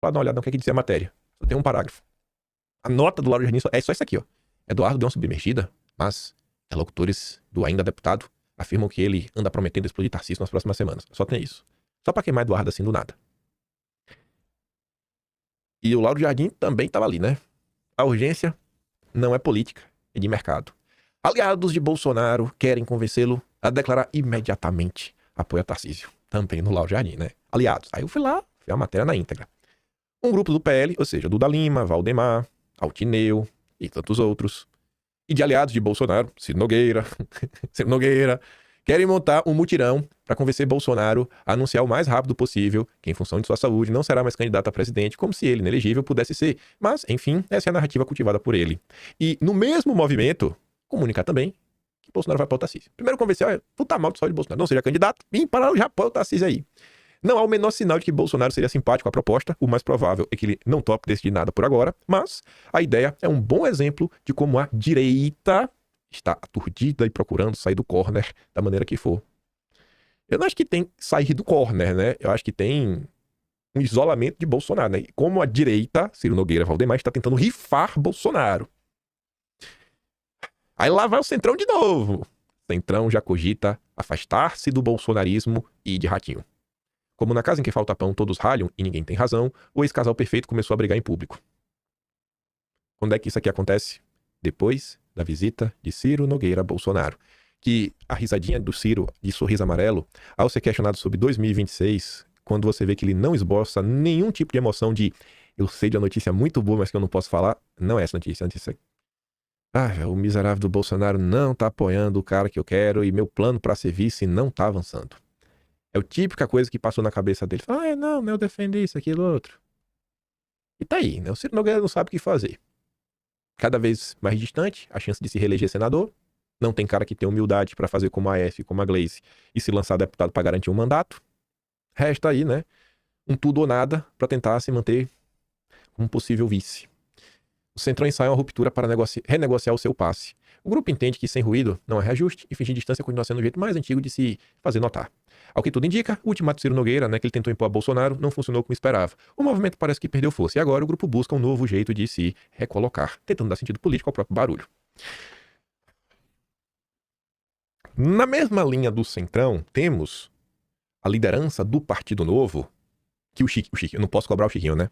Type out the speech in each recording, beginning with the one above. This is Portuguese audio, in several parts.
lá dar uma olhada no que é que dizia a matéria. Só tem um parágrafo. A nota do Lauro Jardim é só isso aqui, ó. Eduardo deu uma submergida, mas interlocutores do ainda deputado afirmam que ele anda prometendo explodir Tarcísio nas próximas semanas. Só tem isso. Só pra queimar Eduardo assim do nada. E o Lauro Jardim também tava ali, né? A urgência não é política, é de mercado. Aliados de Bolsonaro querem convencê-lo a declarar imediatamente apoio a Tarcísio. Também no Lauro Jardim, né? Aliados. Aí eu fui lá, vi a matéria na íntegra. Um grupo do PL, ou seja, Duda Lima, Valdemar, Altineu e tantos outros. E de aliados de Bolsonaro, Ciro Nogueira, querem montar um mutirão para convencer Bolsonaro a anunciar o mais rápido possível que, em função de sua saúde, não será mais candidato a presidente, como se ele, inelegível, pudesse ser. Mas, enfim, essa é a narrativa cultivada por ele. E, no mesmo movimento, comunicar também que Bolsonaro vai apoiar o Tarcísio. Primeiro convencer, tu tá mal de saúde de Bolsonaro, não seja candidato, e em paralelo já apoia o Tarcísio aí. Não há o menor sinal de que Bolsonaro seria simpático à proposta, o mais provável é que ele não tope decidir nada por agora, mas a ideia é um bom exemplo de como a direita está aturdida e procurando sair do corner da maneira que for. Eu não acho que tem que sair do corner, né? Eu acho que tem um isolamento de Bolsonaro, né? E como a direita, Ciro Nogueira, Valdemar, está tentando rifar Bolsonaro. Aí lá vai o Centrão de novo. O Centrão já cogita afastar-se do bolsonarismo e de Ratinho. Como na casa em que falta pão todos ralham e ninguém tem razão, o ex-casal perfeito começou a brigar em público. Quando é que isso aqui acontece? Depois da visita de Ciro Nogueira Bolsonaro. Que a risadinha do Ciro, de sorriso amarelo, ao ser questionado sobre 2026, quando você vê que ele não esboça nenhum tipo de emoção de eu sei de uma notícia muito boa, mas que eu não posso falar, não é essa notícia. A notícia o miserável do Bolsonaro não tá apoiando o cara que eu quero e meu plano para ser vice não tá avançando. É a típica coisa que passou na cabeça dele. Não, eu defendi isso, aquilo, outro. E tá aí, né? O Ciro Nogueira não sabe o que fazer. Cada vez mais distante, a chance de se reeleger senador. Não tem cara que tem humildade para fazer como a AF, como a Gleice, e se lançar deputado para garantir um mandato. Resta aí, né? Um tudo ou nada para tentar se manter como possível vice. O Centrão ensaia uma ruptura para renegociar o seu passe. O grupo entende que sem ruído não há reajuste e fingir distância continua sendo o jeito mais antigo de se fazer notar. Ao que tudo indica, o ultimato de Ciro Nogueira, né, que ele tentou impor a Bolsonaro, não funcionou como esperava. O movimento parece que perdeu força e agora o grupo busca um novo jeito de se recolocar, tentando dar sentido político ao próprio barulho. Na mesma linha do Centrão, temos a liderança do Partido Novo, que o Chiquinho, eu não posso cobrar o Chiquinho, né?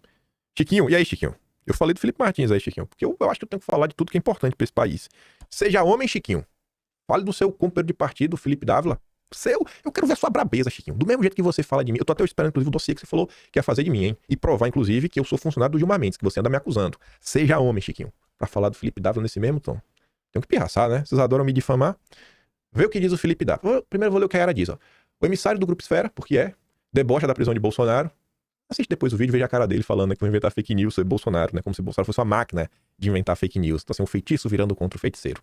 Chiquinho, e aí, Chiquinho? Eu falei do Felipe Martins aí, Chiquinho, porque eu acho que eu tenho que falar de tudo que é importante para esse país. Seja homem, Chiquinho. Fale do seu companheiro de partido, Felipe Dávila. Eu quero ver a sua brabeza, Chiquinho. Do mesmo jeito que você fala de mim. Eu tô até esperando, inclusive, o dossiê que você falou que ia fazer de mim, hein? E provar, inclusive, que eu sou funcionário do Gilmar Mendes, que você anda me acusando. Seja homem, Chiquinho. Pra falar do Felipe Dávila nesse mesmo tom. Tenho que pirraçar, né? Vocês adoram me difamar. Vê o que diz o Felipe Dávila. Primeiro eu vou ler o que a Yara diz, ó. O emissário do Grupo Esfera, porque debocha da prisão de Bolsonaro. Assiste depois o vídeo e veja a cara dele falando que vai inventar fake news sobre Bolsonaro, né? Como se Bolsonaro fosse uma máquina de inventar fake news. Então, assim, um feitiço virando contra o feiticeiro.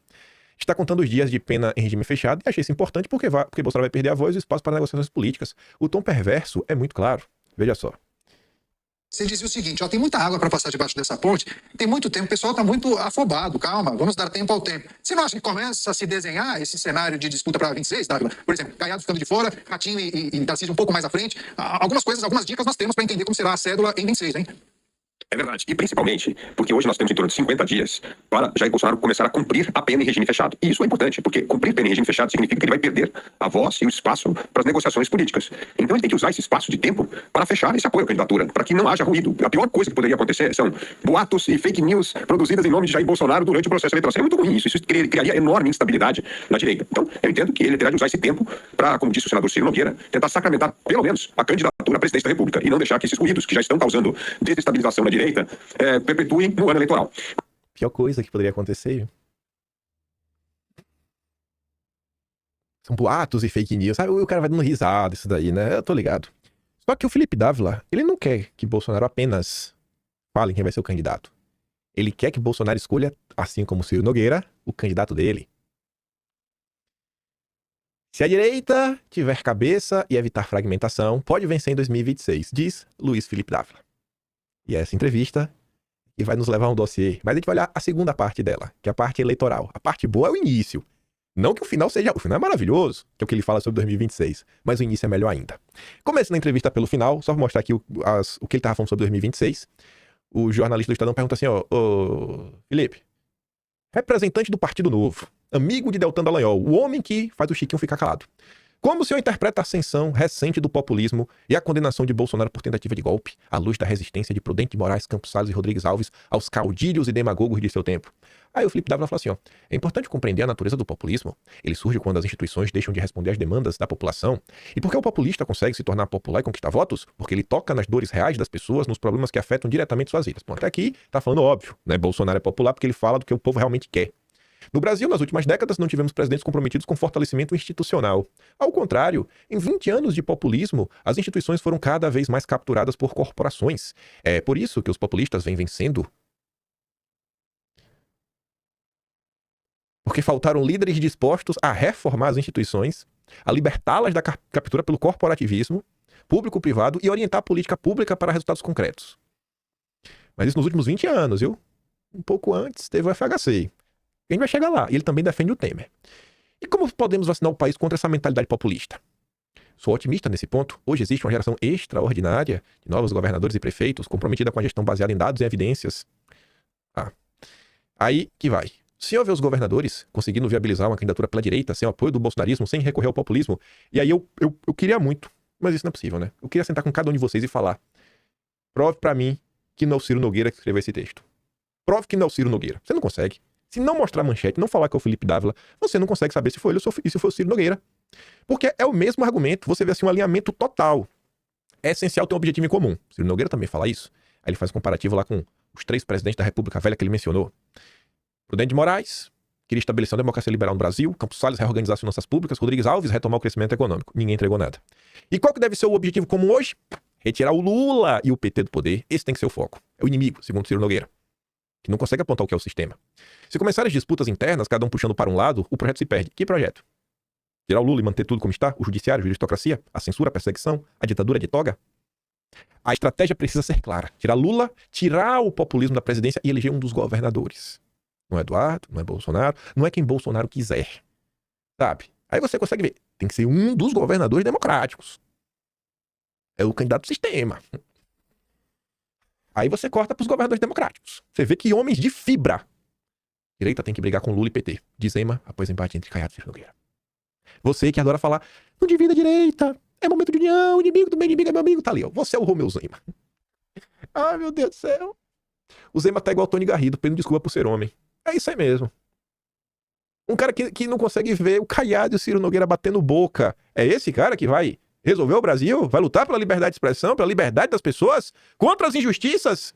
Está contando os dias de pena em regime fechado e achei isso importante porque Bolsonaro vai perder a voz e o espaço para negociações políticas. O tom perverso é muito claro. Veja só. Você dizia o seguinte, ó, tem muita água para passar debaixo dessa ponte, tem muito tempo, o pessoal está muito afobado, calma, vamos dar tempo ao tempo. Você não acha que começa a se desenhar esse cenário de disputa para 26, Dávila? Por exemplo, Caiado ficando de fora, Ratinho e Tarcísio um pouco mais à frente. Algumas coisas, algumas dicas nós temos para entender como será a cédula em 26, hein? É verdade. E principalmente porque hoje nós temos em torno de 50 dias para Jair Bolsonaro começar a cumprir a pena em regime fechado. E isso é importante, porque cumprir pena em regime fechado significa que ele vai perder a voz e o espaço para as negociações políticas. Então ele tem que usar esse espaço de tempo para fechar esse apoio à candidatura, para que não haja ruído. A pior coisa que poderia acontecer são boatos e fake news produzidas em nome de Jair Bolsonaro durante o processo eleitoral. Isso é muito ruim. Isso criaria enorme instabilidade na direita. Então eu entendo que ele terá de usar esse tempo para, como disse o senador Ciro Nogueira, tentar sacramentar, pelo menos, a candidatura à presidência da República e não deixar que esses ruídos que já estão causando desestabilização na direita perpetuem no ano eleitoral. Pior coisa que poderia acontecer. São boatos e fake news. Sabe? O cara vai dando risada, isso daí, né? Eu tô ligado. Só que o Felipe Dávila, ele não quer que Bolsonaro apenas fale quem vai ser o candidato. Ele quer que Bolsonaro escolha, assim como Ciro Nogueira, o candidato dele. Se a direita tiver cabeça e evitar fragmentação, pode vencer em 2026, diz Luiz Felipe Dávila. E essa entrevista que vai nos levar a um dossiê. Mas a gente vai olhar a segunda parte dela, que é a parte eleitoral. A parte boa é o início. Não que o final seja... O final é maravilhoso, que é o que ele fala sobre 2026. Mas o início é melhor ainda. Começando a entrevista pelo final, só vou mostrar aqui o que ele tava falando sobre 2026. O jornalista do Estadão pergunta assim, ô Felipe, representante do Partido Novo, amigo de Deltan Dallagnol, o homem que faz o Chiquinho ficar calado. Como o senhor interpreta a ascensão recente do populismo e a condenação de Bolsonaro por tentativa de golpe, à luz da resistência de Prudente de Moraes, Campos Salles e Rodrigues Alves aos caudilhos e demagogos de seu tempo? Aí o Felipe Dávila fala assim, ó, é importante compreender a natureza do populismo. Ele surge quando as instituições deixam de responder às demandas da população. E por que o populista consegue se tornar popular e conquistar votos? Porque ele toca nas dores reais das pessoas, nos problemas que afetam diretamente suas vidas. Bom, até aqui tá falando óbvio, né? Bolsonaro é popular porque ele fala do que o povo realmente quer. No Brasil, nas últimas décadas, não tivemos presidentes comprometidos com fortalecimento institucional. Ao contrário, em 20 anos de populismo, as instituições foram cada vez mais capturadas por corporações. É por isso que os populistas vêm vencendo. Porque faltaram líderes dispostos a reformar as instituições, a libertá-las da captura pelo corporativismo, público-privado e orientar a política pública para resultados concretos. Mas isso nos últimos 20 anos, viu? Um pouco antes teve o FHC. A gente vai chegar lá. E ele também defende o Temer. E como podemos vacinar o país contra essa mentalidade populista? Sou otimista nesse ponto. Hoje existe uma geração extraordinária de novos governadores e prefeitos comprometida com a gestão baseada em dados e evidências. Aí que vai. Se eu ver os governadores conseguindo viabilizar uma candidatura pela direita, sem o apoio do bolsonarismo, sem recorrer ao populismo, e aí eu queria muito, mas isso não é possível, né? Eu queria sentar com cada um de vocês e falar, prove pra mim que não é o Ciro Nogueira que escreveu esse texto. Prove que não é o Ciro Nogueira. Você não consegue. Se não mostrar manchete, não falar que é o Felipe Dávila, você não consegue saber se foi ele ou se foi o Ciro Nogueira. Porque é o mesmo argumento. Você vê assim um alinhamento total. É essencial ter um objetivo em comum. O Ciro Nogueira também fala isso. Aí ele faz um comparativo lá com os 3 presidentes da República Velha que ele mencionou. Prudente de Moraes queria estabelecer uma democracia liberal no Brasil. Campos Salles reorganizar as finanças públicas. Rodrigues Alves retomar o crescimento econômico. Ninguém entregou nada. E qual que deve ser o objetivo comum hoje? Retirar o Lula e o PT do poder. Esse tem que ser o foco. É o inimigo, segundo Ciro Nogueira, que não consegue apontar o que é o sistema. Se começarem as disputas internas, cada um puxando para um lado, o projeto se perde. Que projeto? Tirar o Lula e manter tudo como está? O judiciário, a aristocracia, a censura, a perseguição, a ditadura de toga? A estratégia precisa ser clara. Tirar Lula, tirar o populismo da presidência e eleger um dos governadores. Não é Eduardo, não é Bolsonaro, não é quem Bolsonaro quiser. Sabe? Aí você consegue ver. Tem que ser um dos governadores democráticos. É o candidato do sistema. Aí você corta para os governadores democráticos. Você vê que homens de fibra. Direita tem que brigar com Lula e PT. Diz Ema, após empate entre Caiado e Ciro Nogueira. Você que adora falar, não divida a direita, é momento de união, inimigo do meu inimigo é meu amigo, tá ali, ó. Você é o Romeu Zema. Ai, meu Deus do céu. O Zema tá igual o Tony Garrido, pedindo desculpa por ser homem. É isso aí mesmo. Um cara que não consegue ver o Caiado e o Ciro Nogueira batendo boca. É esse cara que vai resolver o Brasil? Vai lutar pela liberdade de expressão, pela liberdade das pessoas? Contra as injustiças?